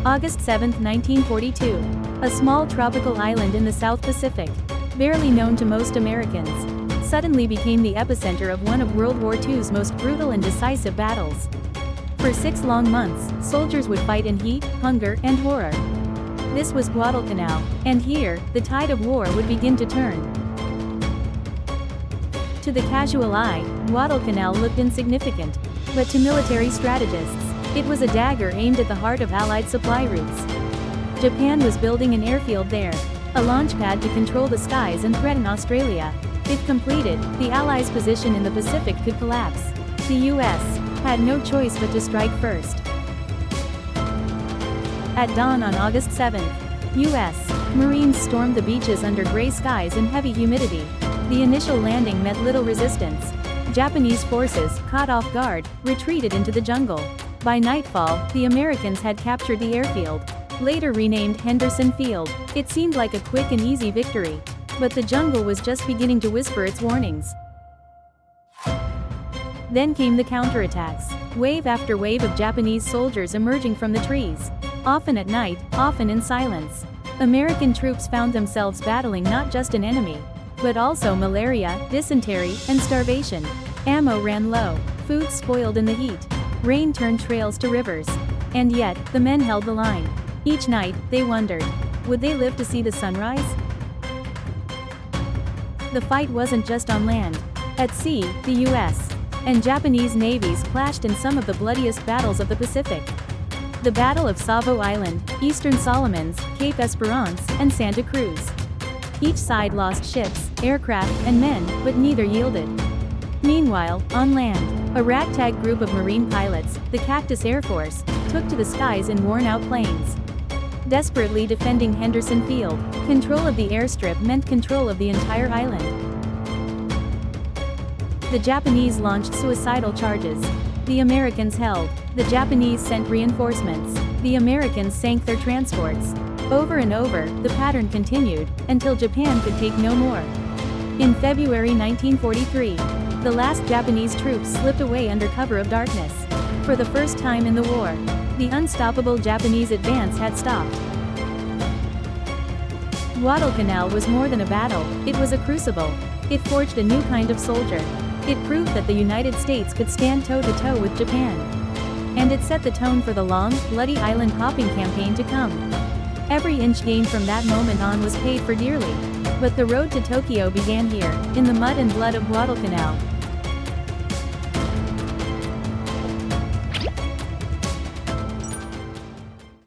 August 7, 1942. A small tropical island in the South Pacific, barely known to most Americans, suddenly became the epicenter of one of World War II's most brutal and decisive battles. For 6 long months, soldiers would fight in heat, hunger, and horror. This was Guadalcanal, and here, the tide of war would begin to turn. To the casual eye, Guadalcanal looked insignificant, but to military strategists, it was a dagger aimed at the heart of Allied supply routes. Japan was building an airfield there, a launch pad to control the skies and threaten Australia. If completed, the Allies' position in the Pacific could collapse. The U.S. had no choice but to strike first. At dawn on August 7, U.S. Marines stormed the beaches under gray skies and heavy humidity. The initial landing met little resistance. Japanese forces, caught off guard, retreated into the jungle. By nightfall, the Americans had captured the airfield, later renamed Henderson Field. It seemed like a quick and easy victory, but the jungle was just beginning to whisper its warnings. Then came the counterattacks, wave after wave of Japanese soldiers emerging from the trees, often at night, often in silence. American troops found themselves battling not just an enemy, but also malaria, dysentery, and starvation. Ammo ran low, food spoiled in the heat, rain turned trails to rivers. And yet, the men held the line. Each night, they wondered, would they live to see the sunrise? The fight wasn't just on land. At sea, the U.S. and Japanese navies clashed in some of the bloodiest battles of the Pacific. The Battle of Savo Island, Eastern Solomons, Cape Esperance, and Santa Cruz. Each side lost ships, aircraft, and men, but neither yielded. Meanwhile, on land, a ragtag group of Marine pilots, the Cactus Air Force, took to the skies in worn-out planes. Desperately defending Henderson Field, control of the airstrip meant control of the entire island. The Japanese launched suicidal charges. The Americans held. The Japanese sent reinforcements. The Americans sank their transports. Over and over, the pattern continued, until Japan could take no more. In February 1943, the last Japanese troops slipped away under cover of darkness. For the first time in the war, the unstoppable Japanese advance had stopped. Guadalcanal was more than a battle, it was a crucible. It forged a new kind of soldier. It proved that the United States could stand toe-to-toe with Japan. And it set the tone for the long, bloody island hopping campaign to come. Every inch gained from that moment on was paid for dearly. But the road to Tokyo began here, in the mud and blood of Guadalcanal.